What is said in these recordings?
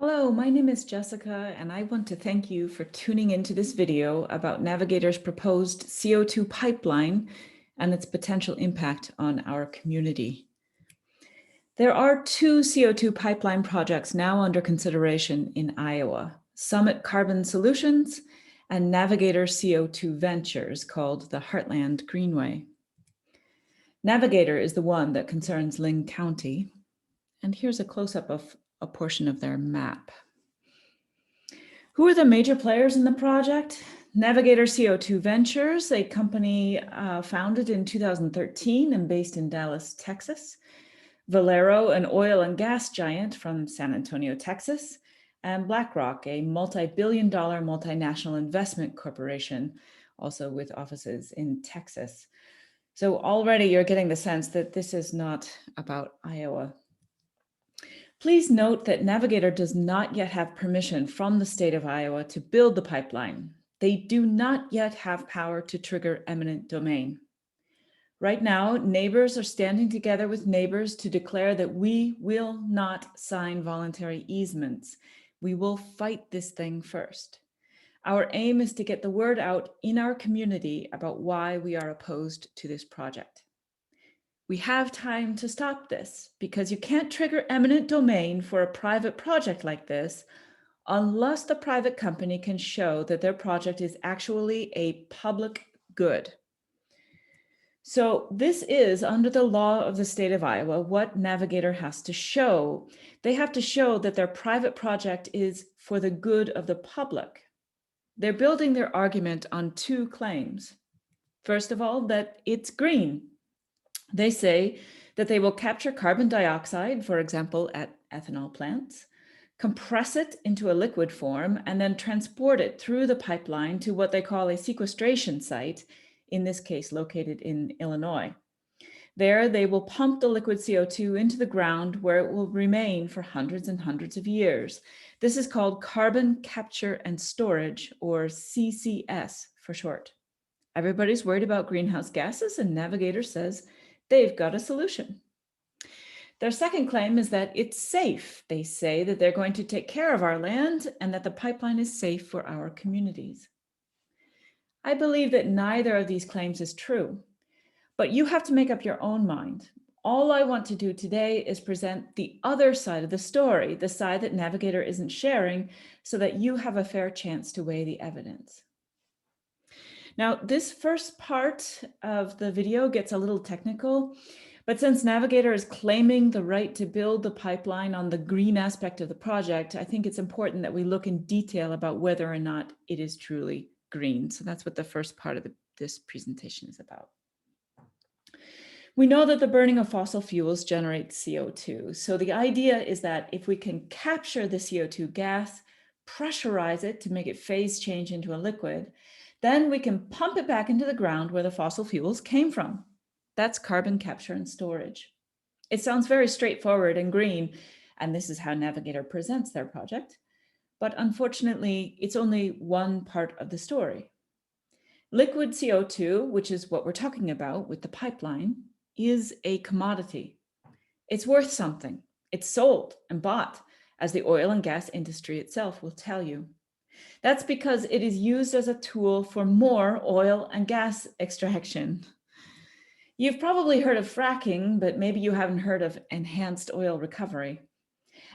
Hello, my name is Jessica, and I want to thank you for tuning into this video about Navigator's proposed CO2 pipeline and its potential impact on our community. There are two CO2 pipeline projects now under consideration in Iowa: Summit Carbon Solutions and Navigators CO2 Ventures, called the Heartland Greenway. Navigator is the one that concerns Linn County, and here's a close-up of a portion of their map. Who are the major players in the project? Navigators CO2 Ventures, a company founded in 2013 and based in Dallas, Texas. Valero, an oil and gas giant from San Antonio, Texas. And BlackRock, a multi-billion-dollar multinational investment corporation, also with offices in Texas. So already you're getting the sense that this is not about Iowa. Please note that Navigator does not yet have permission from the state of Iowa to build the pipeline. They do not yet have power to trigger eminent domain. Right now, neighbors are standing together with neighbors to declare that we will not sign voluntary easements. We will fight this thing first. Our aim is to get the word out in our community about why we are opposed to this project. We have time to stop this because you can't trigger eminent domain for a private project like this unless the private company can show that their project is actually a public good. So this is, under the law of the state of Iowa, what Navigator has to show. They have to show that their private project is for the good of the public. They're building their argument on two claims. First of all, that it's green. They say that they will capture carbon dioxide, for example, at ethanol plants, compress it into a liquid form, and then transport it through the pipeline to what they call a sequestration site, in this case located in Illinois. There, they will pump the liquid CO2 into the ground where it will remain for hundreds and hundreds of years. This is called carbon capture and storage, or CCS for short. Everybody's worried about greenhouse gases, and Navigator says they've got a solution. Their second claim is that it's safe. They say that they're going to take care of our land and that the pipeline is safe for our communities. I believe that neither of these claims is true, but you have to make up your own mind. All I want to do today is present the other side of the story, the side that Navigator isn't sharing, so that you have a fair chance to weigh the evidence. Now, this first part of the video gets a little technical, but since Navigator is claiming the right to build the pipeline on the green aspect of the project, I think it's important that we look in detail about whether or not it is truly green. So that's what the first part of this presentation is about. We know that the burning of fossil fuels generates CO2. So the idea is that if we can capture the CO2 gas, pressurize it to make it phase change into a liquid, then we can pump it back into the ground where the fossil fuels came from. That's carbon capture and storage. It sounds very straightforward and green, and this is how Navigator presents their project. But unfortunately, it's only one part of the story. Liquid CO2, which is what we're talking about with the pipeline, is a commodity. It's worth something. It's sold and bought, as the oil and gas industry itself will tell you. That's because it is used as a tool for more oil and gas extraction. You've probably heard of fracking, but maybe you haven't heard of enhanced oil recovery.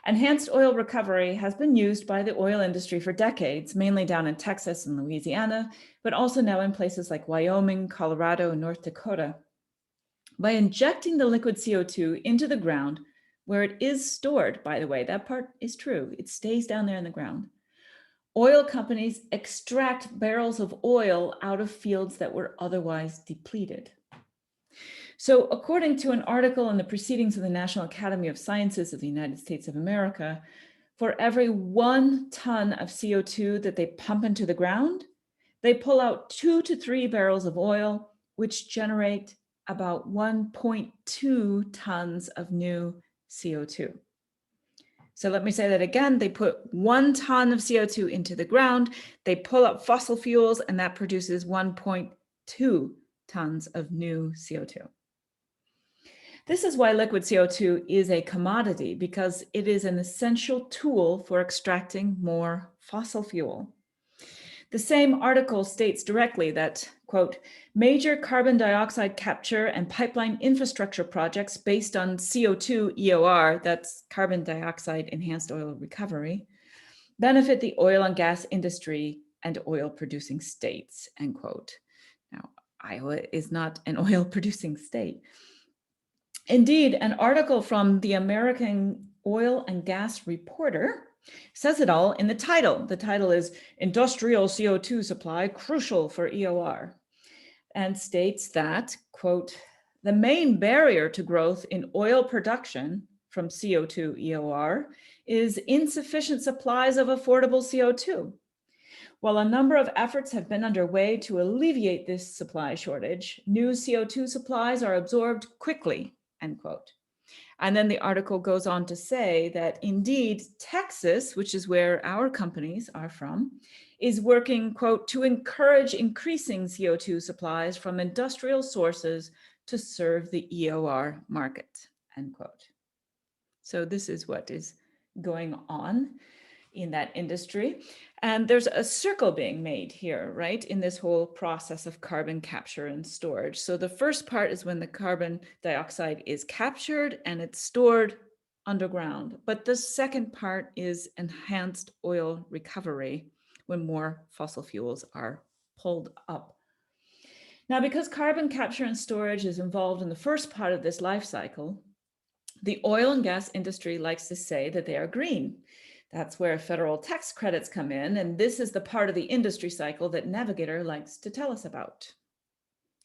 Enhanced oil recovery has been used by the oil industry for decades, mainly down in Texas and Louisiana, but also now in places like Wyoming, Colorado, and North Dakota. By injecting the liquid CO2 into the ground, where it is stored, by the way, that part is true, it stays down there in the ground, oil companies extract barrels of oil out of fields that were otherwise depleted. So according to an article in the Proceedings of the National Academy of Sciences of the United States of America, for every 1 ton of CO2 that they pump into the ground, they pull out 2 to 3 barrels of oil, which generate about 1.2 tons of new CO2. So let me say that again. They put 1 ton of CO2 into the ground, they pull up fossil fuels, and that produces 1.2 tons of new CO2. This is why liquid CO2 is a commodity, because it is an essential tool for extracting more fossil fuel. The same article states directly that, quote, major carbon dioxide capture and pipeline infrastructure projects based on CO2 EOR, that's carbon dioxide enhanced oil recovery, benefit the oil and gas industry and oil producing states, end quote. Now, Iowa is not an oil producing state. Indeed, an article from the American Oil and Gas Reporter says it all in the title. The title is Industrial CO2 Supply Crucial for EOR, and states that, quote, the main barrier to growth in oil production from CO2 EOR is insufficient supplies of affordable CO2. While a number of efforts have been underway to alleviate this supply shortage, new CO2 supplies are absorbed quickly, end quote. And then the article goes on to say that indeed, Texas, which is where our companies are from, is working, quote, to encourage increasing CO2 supplies from industrial sources to serve the EOR market, end quote. So this is what is going on in that industry. And there's a circle being made here, right, in this whole process of carbon capture and storage. So the first part is when the carbon dioxide is captured and it's stored underground. But the second part is enhanced oil recovery, when more fossil fuels are pulled up. Now, because carbon capture and storage is involved in the first part of this life cycle, the oil and gas industry likes to say that they are green. That's where federal tax credits come in, and this is the part of the industry cycle that Navigator likes to tell us about.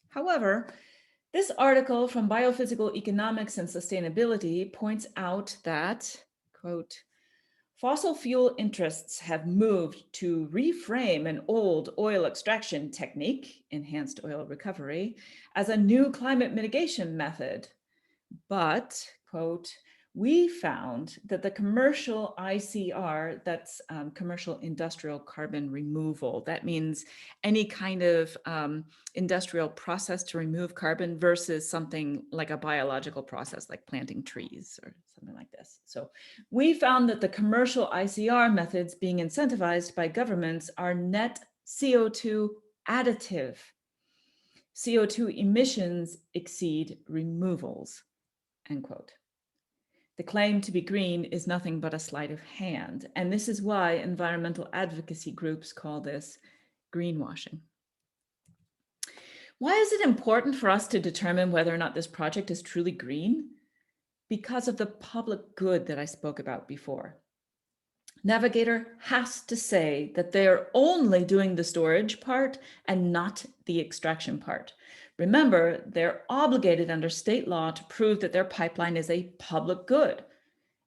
However, this article from Biophysical Economics and Sustainability points out that, quote, fossil fuel interests have moved to reframe an old oil extraction technique, enhanced oil recovery, as a new climate mitigation method. But, quote, we found that the commercial ICR, that's commercial industrial carbon removal, that means any kind of industrial process to remove carbon versus something like a biological process like planting trees or something like this. So we found that the commercial ICR methods being incentivized by governments are net CO2 additive. CO2 emissions exceed removals, end quote. The claim to be green is nothing but a sleight of hand, and this is why environmental advocacy groups call this greenwashing. Why is it important for us to determine whether or not this project is truly green? Because of the public good that I spoke about before. Navigator has to say that they are only doing the storage part and not the extraction part. Remember, they're obligated under state law to prove that their pipeline is a public good.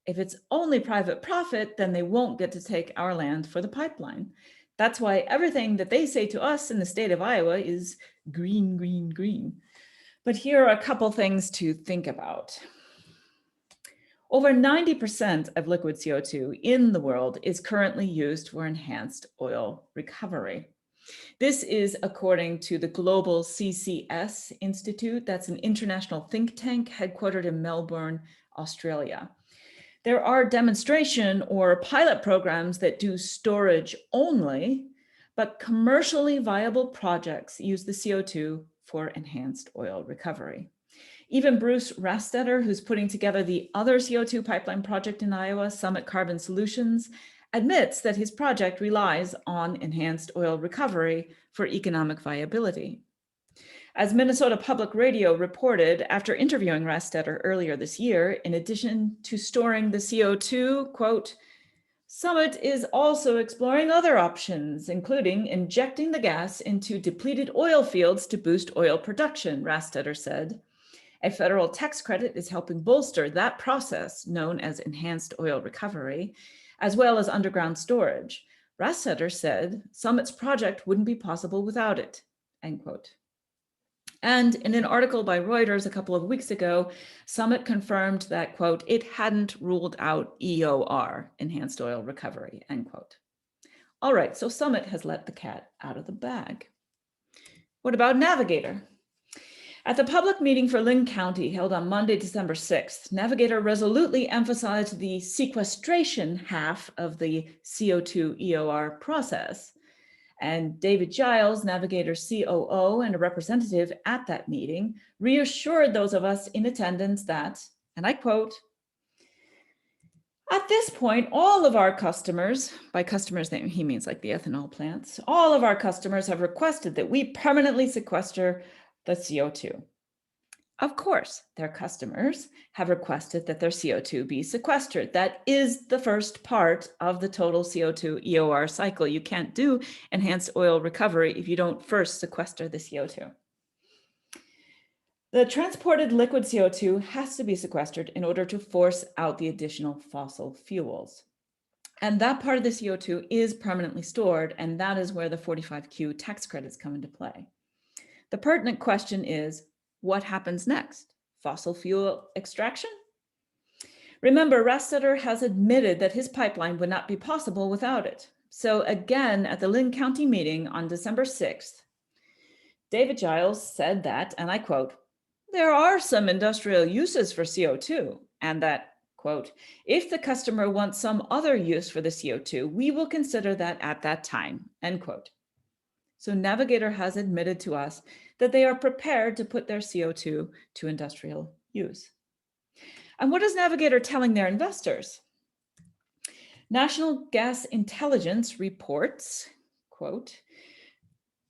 If it's only private profit, then they won't get to take our land for the pipeline. That's why everything that they say to us in the state of Iowa is green, green, green. But here are a couple things to think about. Over 90% of liquid CO2 in the world is currently used for enhanced oil recovery. This is according to the Global CCS Institute. That's an international think tank headquartered in Melbourne, Australia. There are demonstration or pilot programs that do storage only, but commercially viable projects use the CO2 for enhanced oil recovery. Even Bruce Rastetter, who's putting together the other CO2 pipeline project in Iowa, Summit Carbon Solutions, admits that his project relies on enhanced oil recovery for economic viability. As Minnesota Public Radio reported after interviewing Rastetter earlier this year, in addition to storing the CO2, quote, Summit is also exploring other options, including injecting the gas into depleted oil fields to boost oil production, Rastetter said. A federal tax credit is helping bolster that process, known as enhanced oil recovery, as well as underground storage. Rastetter said Summit's project wouldn't be possible without it, end quote. And in an article by Reuters a couple of weeks ago, Summit confirmed that, quote, it hadn't ruled out EOR, enhanced oil recovery, end quote. All right, so Summit has let the cat out of the bag. What about Navigator? At the public meeting for Lynn County held on Monday, December 6th, Navigator resolutely emphasized the sequestration half of the CO2 EOR process. And David Giles, Navigator's COO and a representative at that meeting, reassured those of us in attendance that, and I quote, "At this point, all of our customers," by customers he means like the ethanol plants, "all of our customers have requested that we permanently sequester the CO2. Of course, their customers have requested that their CO2 be sequestered. That is the first part of the total CO2 EOR cycle. You can't do enhanced oil recovery if you don't first sequester the CO2. The transported liquid CO2 has to be sequestered in order to force out the additional fossil fuels. And that part of the CO2 is permanently stored, and that is where the 45Q tax credits come into play. The pertinent question is, what happens next? Fossil fuel extraction? Remember, Rastetter has admitted that his pipeline would not be possible without it. So again, at the Lynn County meeting on December 6th, David Giles said that, and I quote, "There are some industrial uses for CO2, and that, quote, if the customer wants some other use for the CO2, we will consider that at that time," end quote. So Navigator has admitted to us that they are prepared to put their CO2 to industrial use. And what is Navigator telling their investors? National Gas Intelligence reports, quote,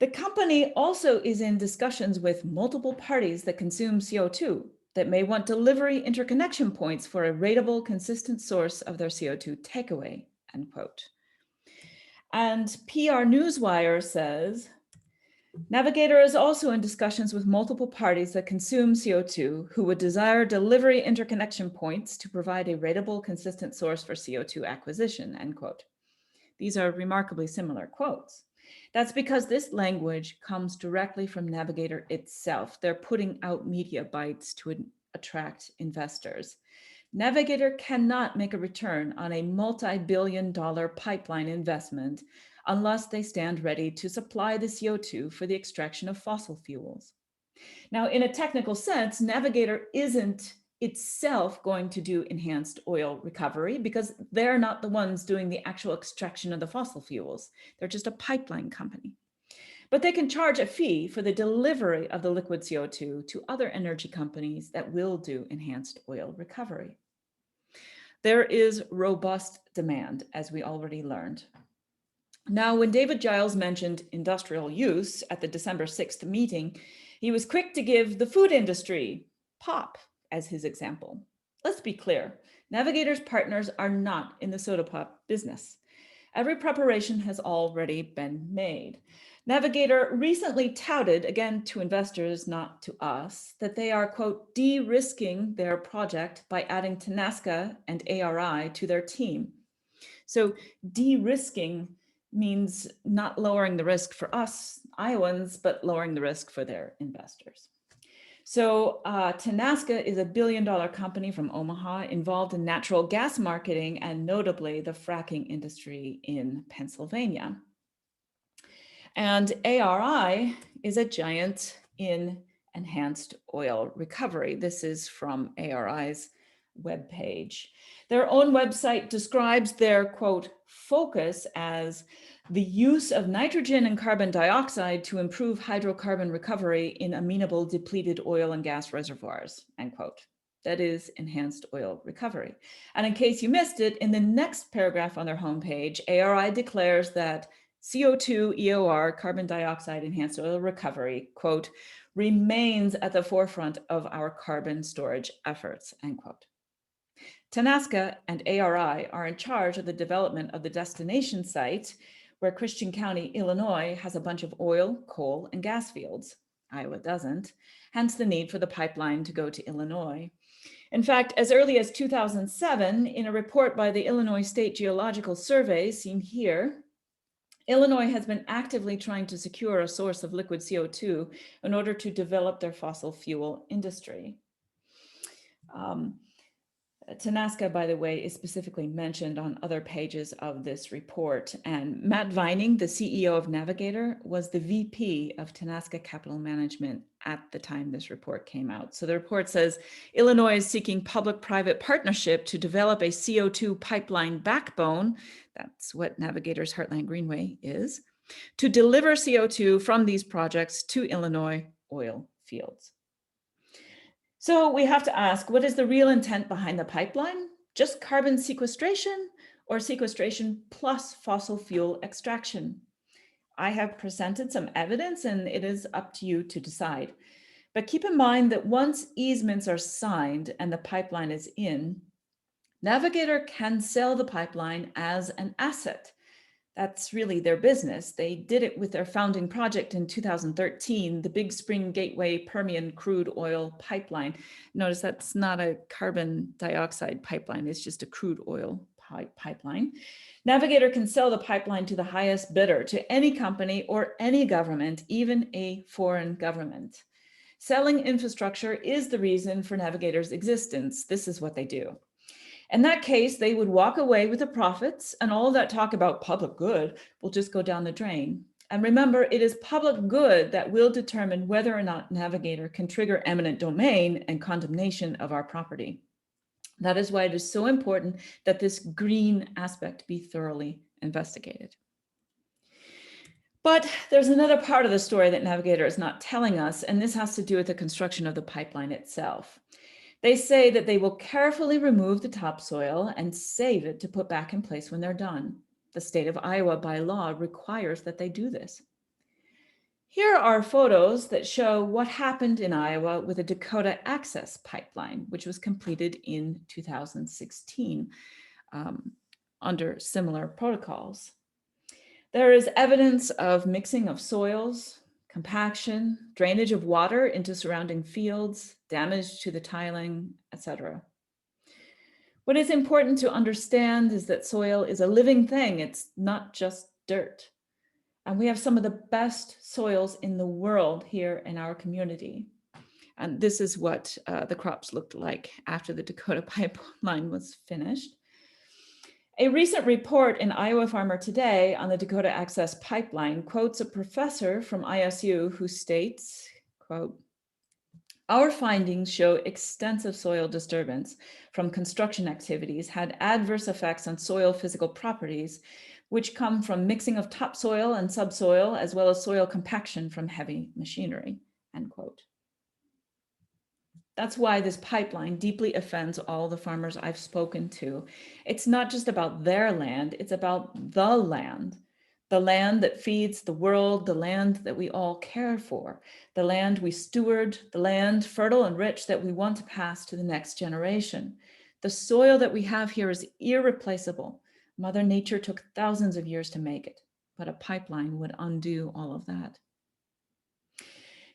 "The company also is in discussions with multiple parties that consume CO2 that may want delivery interconnection points for a ratable, consistent source of their CO2 takeaway," end quote. And PR Newswire says, Navigator is also in discussions with multiple parties that consume CO2 who would desire delivery interconnection points to provide a ratable, consistent source for CO2 acquisition, end quote. These are remarkably similar quotes. That's because this language comes directly from Navigator itself. They're putting out media bites to attract investors. Navigator cannot make a return on a multi-billion-dollar pipeline investment unless they stand ready to supply the CO2 for the extraction of fossil fuels. Now, in a technical sense, Navigator isn't itself going to do enhanced oil recovery because they're not the ones doing the actual extraction of the fossil fuels. They're just a pipeline company. But they can charge a fee for the delivery of the liquid CO2 to other energy companies that will do enhanced oil recovery. There is robust demand, as we already learned. Now, when David Giles mentioned industrial use at the December 6th meeting, he was quick to give the food industry, pop, as his example. Let's be clear, Navigator's partners are not in the soda pop business. Every preparation has already been made. Navigator recently touted, again to investors, not to us, that they are, quote, de-risking their project by adding Tenaska and ARI to their team. So de-risking means not lowering the risk for us Iowans, but lowering the risk for their investors. So Tenaska is a billion-dollar company from Omaha involved in natural gas marketing and notably the fracking industry in Pennsylvania. And ARI is a giant in enhanced oil recovery. This is from ARI's webpage. Their own website describes their, quote, focus as the use of nitrogen and carbon dioxide to improve hydrocarbon recovery in amenable depleted oil and gas reservoirs, end quote. That is enhanced oil recovery. And in case you missed it, in the next paragraph on their homepage, ARI declares that CO2 EOR, carbon dioxide enhanced oil recovery, quote, remains at the forefront of our carbon storage efforts, end quote. Tenaska and ARI are in charge of the development of the destination site where Christian County, Illinois has a bunch of oil, coal, and gas fields. Iowa doesn't, hence the need for the pipeline to go to Illinois. In fact, as early as 2007, in a report by the Illinois State Geological Survey, seen here, Illinois has been actively trying to secure a source of liquid CO2 in order to develop their fossil fuel industry. Tenasca, by the way, is specifically mentioned on other pages of this report. And Matt Vining, the CEO of Navigator, was the VP of Tenasca Capital Management at the time this report came out. So the report says, Illinois is seeking public-private partnership to develop a CO2 pipeline backbone. That's what Navigator's Heartland Greenway is, to deliver CO2 from these projects to Illinois oil fields. So we have to ask, what is the real intent behind the pipeline? Just carbon sequestration or sequestration plus fossil fuel extraction? I have presented some evidence and it is up to you to decide. But keep in mind that once easements are signed and the pipeline is in, Navigator can sell the pipeline as an asset. That's really their business. They did it with their founding project in 2013, the Big Spring Gateway Permian crude oil pipeline. Notice that's not a carbon dioxide pipeline, it's just a crude oil pipeline. Navigator can sell the pipeline to the highest bidder, to any company or any government, even a foreign government. Selling infrastructure is the reason for Navigator's existence. This is what they do. In that case, they would walk away with the profits, and all that talk about public good will just go down the drain. And remember, it is public good that will determine whether or not Navigator can trigger eminent domain and condemnation of our property. That is why it is so important that this green aspect be thoroughly investigated. But there's another part of the story that Navigator is not telling us, and this has to do with the construction of the pipeline itself. They say that they will carefully remove the topsoil and save it to put back in place when they're done. The state of Iowa by law requires that they do this. Here are photos that show what happened in Iowa with the Dakota Access Pipeline, which was completed in 2016 under similar protocols. There is evidence of mixing of soils, compaction, drainage of water into surrounding fields, damage to the tiling, etc. What is important to understand is that soil is a living thing. It's not just dirt. And we have some of the best soils in the world here in our community. And this is what the crops looked like after the Dakota pipeline was finished. A recent report in Iowa Farmer Today on the Dakota Access Pipeline quotes a professor from ISU who states, quote, "Our findings show extensive soil disturbance from construction activities had adverse effects on soil physical properties, which come from mixing of topsoil and subsoil, as well as soil compaction from heavy machinery," end quote. That's why this pipeline deeply offends all the farmers I've spoken to. It's not just about their land, it's about the land that feeds the world, the land that we all care for, the land we steward, the land fertile and rich that we want to pass to the next generation. The soil that we have here is irreplaceable. Mother Nature took thousands of years to make it, but a pipeline would undo all of that.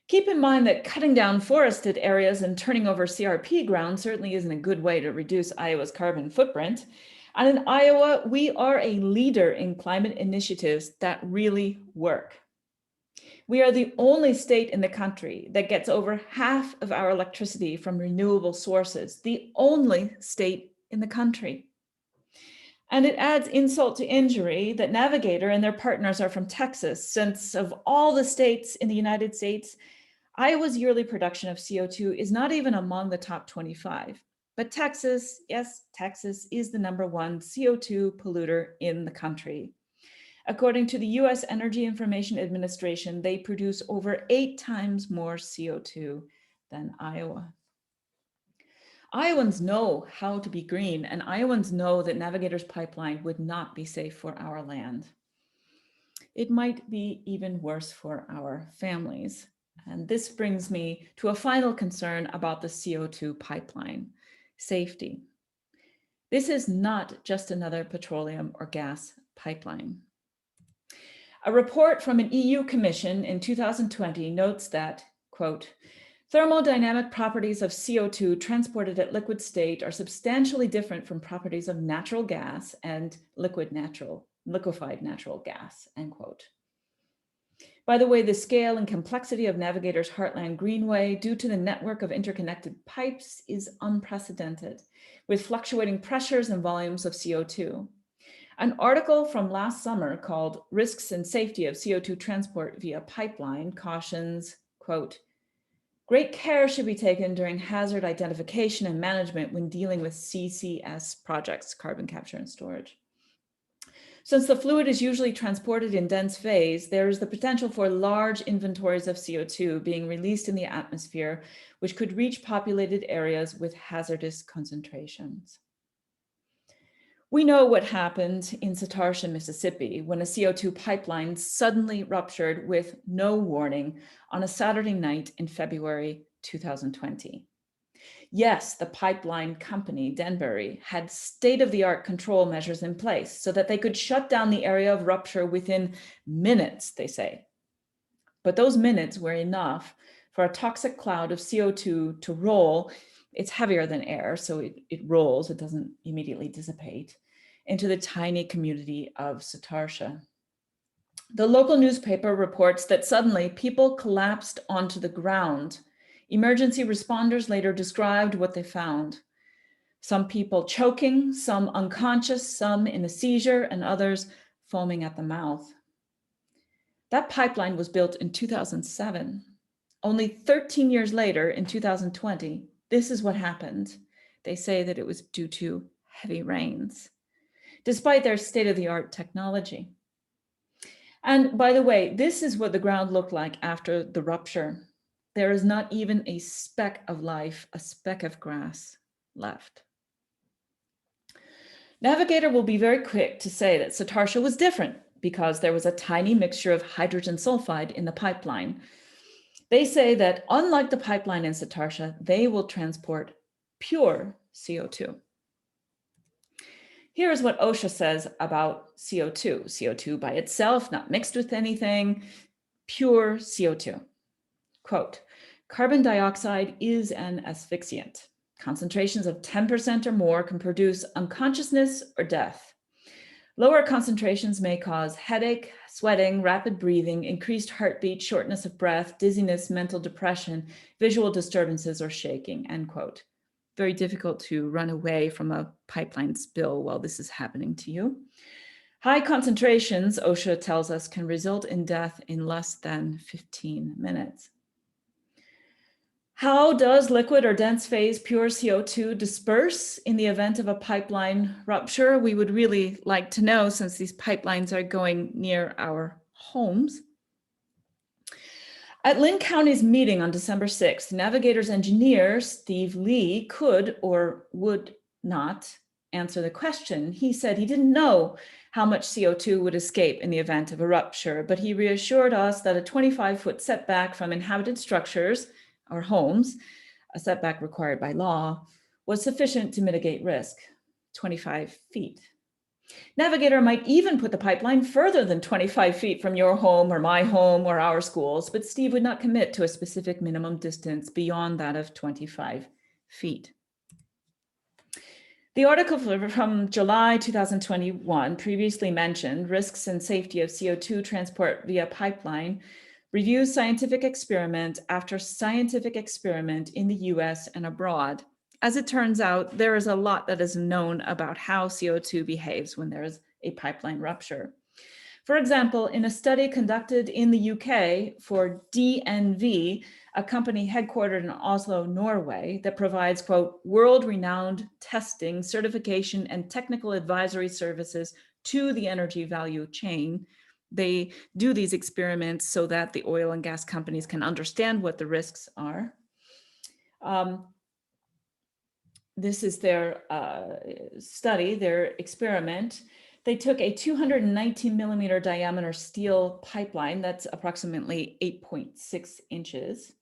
Keep in mind that cutting down forested areas and turning over CRP ground certainly isn't a good way to reduce Iowa's carbon footprint. And in Iowa, we are a leader in climate initiatives that really work. We are the only state in the country that gets over half of our electricity from renewable sources, the only state in the country. And it adds insult to injury that Navigator and their partners are from Texas, since of all the states in the United States, Iowa's yearly production of CO2 is not even among the top 25. But Texas, yes, Texas is the #1 CO2 polluter in the country. According to the US Energy Information Administration, they produce over 8 times more CO2 than Iowa. Iowans know how to be green, and Iowans know that Navigator's pipeline would not be safe for our land. It might be even worse for our families. And this brings me to a final concern about the CO2 pipeline: safety. This is not just another petroleum or gas pipeline. A report from an EU Commission in 2020 notes that, quote, "Thermodynamic properties of CO2 transported at liquid state are substantially different from properties of natural gas and liquefied natural gas," end quote. By the way, the scale and complexity of Navigator's Heartland Greenway, due to the network of interconnected pipes, is unprecedented, with fluctuating pressures and volumes of CO2. An article from last summer called Risks and Safety of CO2 Transport via Pipeline cautions, quote, "Great care should be taken during hazard identification and management when dealing with CCS projects, carbon capture and storage. Since the fluid is usually transported in dense phase, there is the potential for large inventories of CO2 being released in the atmosphere, which could reach populated areas with hazardous concentrations." We know what happened in Satartia, Mississippi, when a CO2 pipeline suddenly ruptured with no warning on a Saturday night in February 2020. Yes, the pipeline company, Denbury, had state-of-the-art control measures in place so that they could shut down the area of rupture within minutes, they say. But those minutes were enough for a toxic cloud of CO2 to roll. It's heavier than air, so it rolls, it doesn't immediately dissipate, into the tiny community of Satartia. The local newspaper reports that suddenly people collapsed onto the ground. Emergency responders later described what they found. Some people choking, some unconscious, some in a seizure, and others foaming at the mouth. That pipeline was built in 2007. Only 13 years later, in 2020, this is what happened. They say that it was due to heavy rains, despite their state-of-the-art technology. And by the way, this is what the ground looked like after the rupture. There is not even a speck of life, a speck of grass left. Navigator will be very quick to say that Satartia was different because there was a tiny mixture of hydrogen sulfide in the pipeline. They say that unlike the pipeline in Satartia, they will transport pure CO2. Here's what OSHA says about CO2. CO2 by itself, not mixed with anything, pure CO2. Quote, "Carbon dioxide is an asphyxiant. Concentrations of 10% or more can produce unconsciousness or death. Lower concentrations may cause headache, sweating, rapid breathing, increased heartbeat, shortness of breath, dizziness, mental depression, visual disturbances, or shaking," end quote. Very difficult to run away from a pipeline spill while this is happening to you. High concentrations, OSHA tells us, can result in death in less than 15 minutes. How does liquid or dense phase pure CO2 disperse in the event of a pipeline rupture? We would really like to know, since these pipelines are going near our homes. At Lynn County's meeting on December 6th, Navigators engineer Steve Lee could or would not answer the question. He said he didn't know how much CO2 would escape in the event of a rupture, but he reassured us that a 25-foot setback from inhabited structures or homes, a setback required by law, was sufficient to mitigate risk, 25 feet. Navigator might even put the pipeline further than 25 feet from your home or my home or our schools, but Steve would not commit to a specific minimum distance beyond that of 25 feet. The article from July 2021 previously mentioned Risks and Safety of CO2 Transport via Pipeline reviews scientific experiment after scientific experiment in the US and abroad. As it turns out, there is a lot that is known about how CO2 behaves when there is a pipeline rupture. For example, in a study conducted in the UK for DNV, a company headquartered in Oslo, Norway, that provides, quote, "world-renowned testing, certification, and technical advisory services to the energy value chain." They do these experiments so that the oil and gas companies can understand what the risks are. This is their study, their experiment. They took a 219 millimeter diameter steel pipeline, that's approximately 8.6 inches,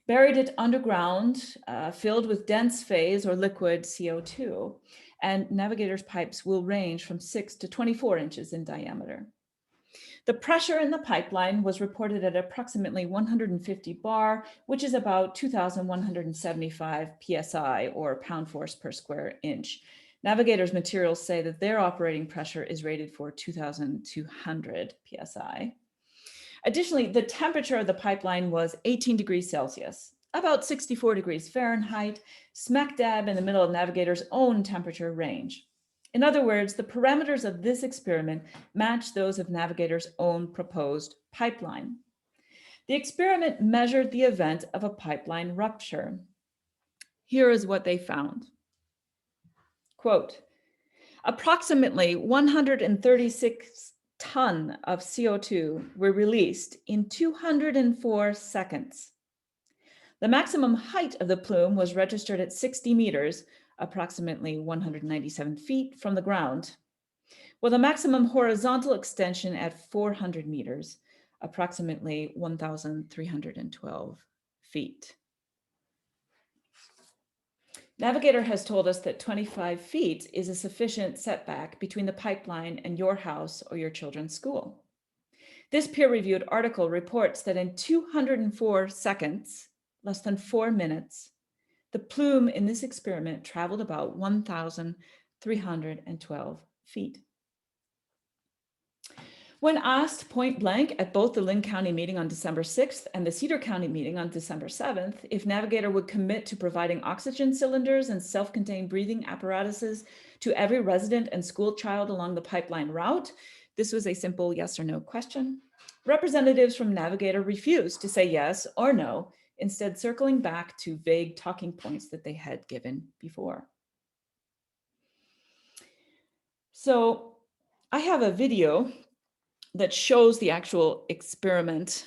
buried it underground, filled with dense phase or liquid CO2, and Navigator's pipes will range from 6 to 24 inches in diameter. The pressure in the pipeline was reported at approximately 150 bar, which is about 2,175 PSI or pound-force per square inch. Navigator's materials say that their operating pressure is rated for 2,200 PSI. Additionally, the temperature of the pipeline was 18 degrees Celsius, about 64 degrees Fahrenheit, smack dab in the middle of Navigator's own temperature range. In other words, the parameters of this experiment match those of Navigator's own proposed pipeline. The experiment measured the event of a pipeline rupture. Here is what they found. Quote, approximately 136 tons of CO2 were released in 204 seconds. The maximum height of the plume was registered at 60 meters, approximately 197 feet from the ground, with a maximum horizontal extension at 400 meters, approximately 1,312 feet. Navigator has told us that 25 feet is a sufficient setback between the pipeline and your house or your children's school. This peer-reviewed article reports that in 204 seconds, less than 4 minutes, the plume in this experiment traveled about 1,312 feet. When asked point blank at both the Linn County meeting on December 6th and the Cedar County meeting on December 7th, if Navigator would commit to providing oxygen cylinders and self-contained breathing apparatuses to every resident and school child along the pipeline route, this was a simple yes or no question. Representatives from Navigator refused to say yes or no, instead circling back to vague talking points that they had given before. So I have a video that shows the actual experiment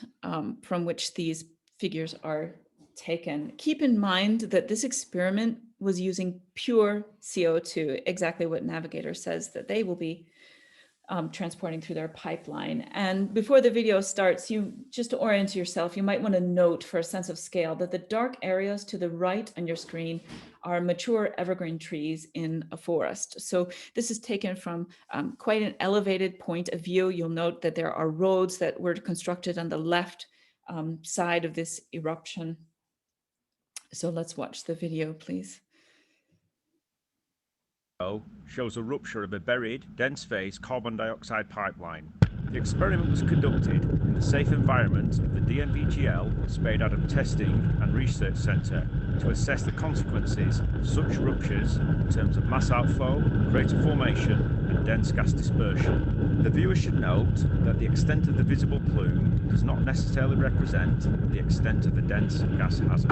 from which these figures are taken. Keep in mind that this experiment was using pure CO2, exactly what Navigator says that they will be transporting through their pipeline. And before the video starts, just to orient yourself, you might want to note for a sense of scale that the dark areas to the right on your screen are mature evergreen trees in a forest. So this is taken from quite an elevated point of view. You'll note that there are roads that were constructed on the left side of this eruption. So let's watch the video, please. Shows a rupture of a buried, dense phase carbon dioxide pipeline. The experiment was conducted in the safe environment of the DNVGL Spade Adam Testing and Research Centre to assess the consequences of such ruptures in terms of mass outflow, crater formation and dense gas dispersion. The viewer should note that the extent of the visible plume does not necessarily represent the extent of the dense gas hazard.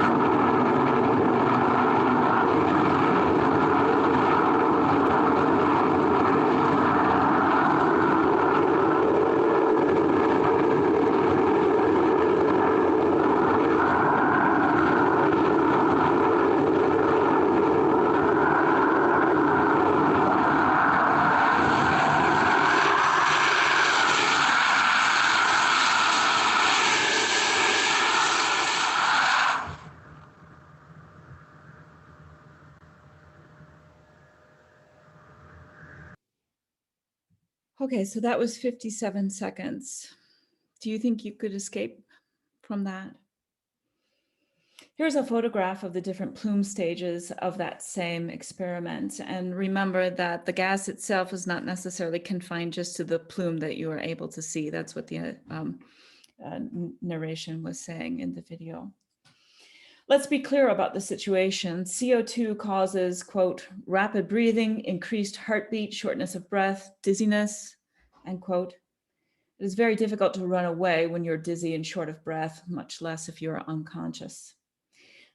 Okay, so that was 57 seconds. Do you think you could escape from that? Here's a photograph of the different plume stages of that same experiment. And remember that the gas itself is not necessarily confined just to the plume that you are able to see. That's what the narration was saying in the video. Let's be clear about the situation. CO2 causes, quote, rapid breathing, increased heartbeat, shortness of breath, dizziness, end quote. It is very difficult to run away when you're dizzy and short of breath, much less if you're unconscious.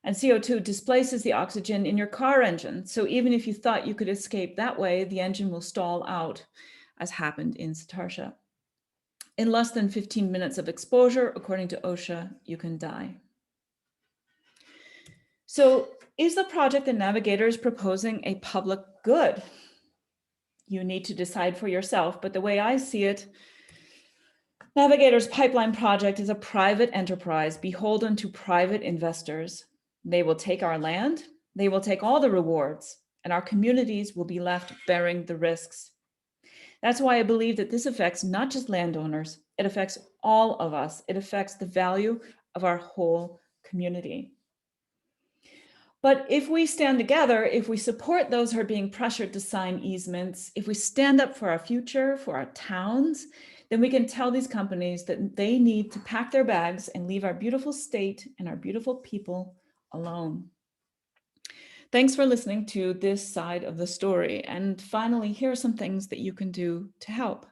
And CO2 displaces the oxygen in your car engine. So even if you thought you could escape that way, the engine will stall out, as happened in Satartia. In less than 15 minutes of exposure, according to OSHA, you can die. So is the project that Navigator is proposing a public good? You need to decide for yourself, but the way I see it, Navigator's pipeline project is a private enterprise beholden to private investors. They will take our land, they will take all the rewards, and our communities will be left bearing the risks. That's why I believe that this affects not just landowners, it affects all of us. It affects the value of our whole community. But if we stand together, if we support those who are being pressured to sign easements, if we stand up for our future, for our towns, then we can tell these companies that they need to pack their bags and leave our beautiful state and our beautiful people alone. Thanks for listening to this side of the story. And finally, here are some things that you can do to help.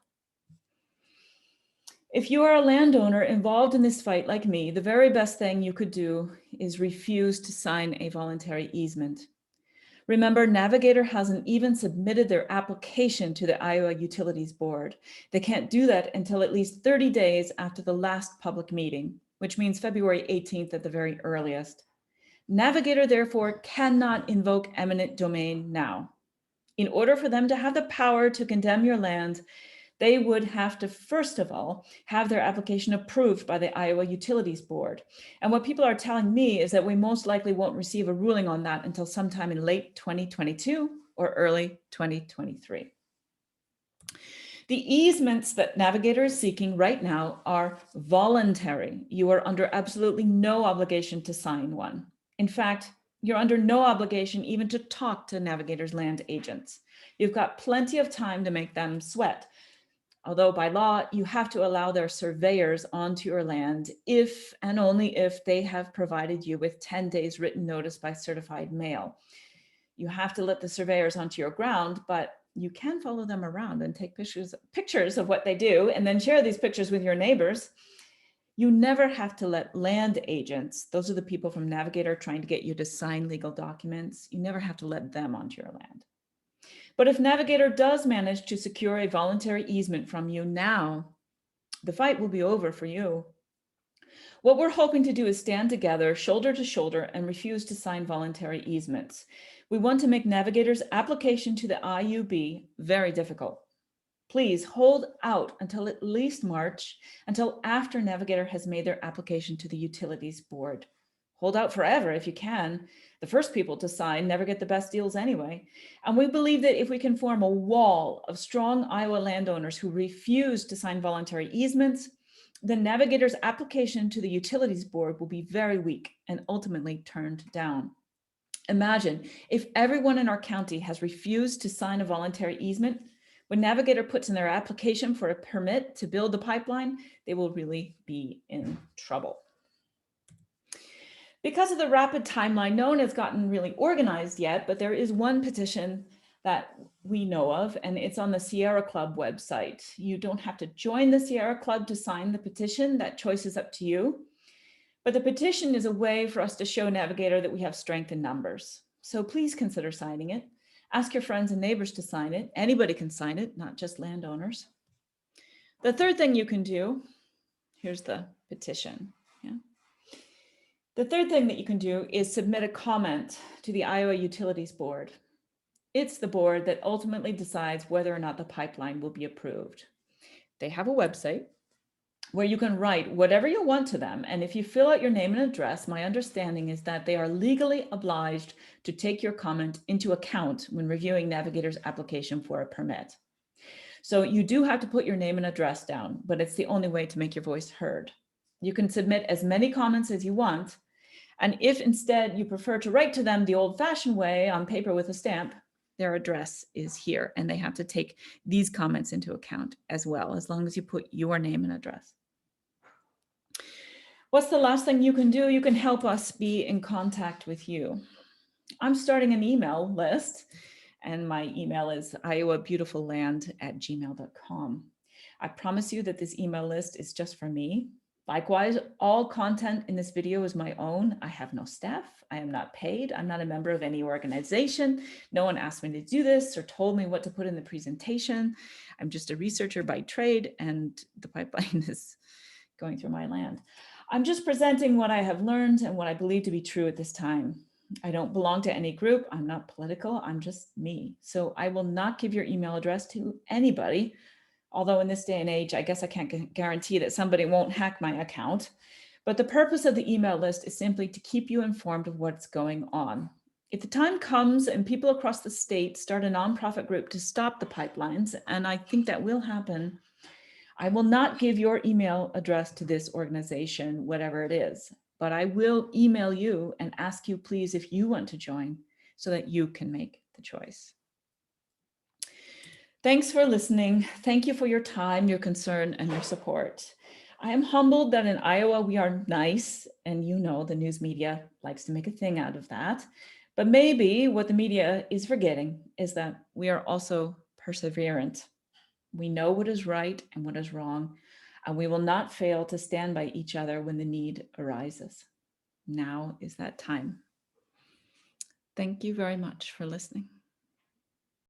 If you are a landowner involved in this fight like me, the very best thing you could do is refuse to sign a voluntary easement. Remember, Navigator hasn't even submitted their application to the Iowa Utilities Board. They can't do that until at least 30 days after the last public meeting, which means February 18th at the very earliest. Navigator, therefore, cannot invoke eminent domain now. In order for them to have the power to condemn your land, they would have to, first of all, have their application approved by the Iowa Utilities Board. And what people are telling me is that we most likely won't receive a ruling on that until sometime in late 2022 or early 2023. The easements that Navigator is seeking right now are voluntary. You are under absolutely no obligation to sign one. In fact, you're under no obligation even to talk to Navigator's land agents. You've got plenty of time to make them sweat. Although by law, you have to allow their surveyors onto your land if and only if they have provided you with 10 days written notice by certified mail. You have to let the surveyors onto your ground, but you can follow them around and take pictures of what they do and then share these pictures with your neighbors. You never have to let land agents, those are the people from Navigator trying to get you to sign legal documents, you never have to let them onto your land. But if Navigator does manage to secure a voluntary easement from you now, the fight will be over for you. What we're hoping to do is stand together, shoulder to shoulder, and refuse to sign voluntary easements. We want to make Navigator's application to the IUB very difficult. Please hold out until at least March, until after Navigator has made their application to the Utilities Board. Hold out forever if you can. The first people to sign never get the best deals anyway. And we believe that if we can form a wall of strong Iowa landowners who refuse to sign voluntary easements, then Navigator's application to the Utilities Board will be very weak and ultimately turned down. Imagine if everyone in our county has refused to sign a voluntary easement. When Navigator puts in their application for a permit to build the pipeline, they will really be in trouble. Because of the rapid timeline, no one has gotten really organized yet, but there is one petition that we know of, and it's on the Sierra Club website. You don't have to join the Sierra Club to sign the petition. That choice is up to you. But the petition is a way for us to show Navigator that we have strength in numbers. So please consider signing it. Ask your friends and neighbors to sign it. Anybody can sign it, not just landowners. The third thing you can do, here's the petition. Yeah. The third thing that you can do is submit a comment to the Iowa Utilities Board. It's the board that ultimately decides whether or not the pipeline will be approved. They have a website where you can write whatever you want to them. And if you fill out your name and address, my understanding is that they are legally obliged to take your comment into account when reviewing Navigator's application for a permit. So you do have to put your name and address down, but it's the only way to make your voice heard. You can submit as many comments as you want. And if instead you prefer to write to them the old-fashioned way on paper with a stamp, their address is here, and they have to take these comments into account as well, as long as you put your name and address. What's the last thing you can do? You can help us be in contact with you. I'm starting an email list, and my email is iowabeautifulland@gmail.com. I promise you that this email list is just for me. Likewise, all content in this video is my own. I have no staff. I am not paid. I'm not a member of any organization. No one asked me to do this or told me what to put in the presentation. I'm just a researcher by trade, and the pipeline is going through my land. I'm just presenting what I have learned and what I believe to be true at this time. I don't belong to any group. I'm not political. I'm just me. So I will not give your email address to anybody. Although in this day and age, I guess I can't guarantee that somebody won't hack my account. But the purpose of the email list is simply to keep you informed of what's going on. If the time comes and people across the state start a nonprofit group to stop the pipelines, and I think that will happen, I will not give your email address to this organization, whatever it is, but I will email you and ask you, please, if you want to join so that you can make the choice. Thanks for listening. Thank you for your time, your concern, and your support. I am humbled that in Iowa we are nice, and you know the news media likes to make a thing out of that. But maybe what the media is forgetting is that we are also perseverant. We know what is right and what is wrong, and we will not fail to stand by each other when the need arises. Now is that time. Thank you very much for listening.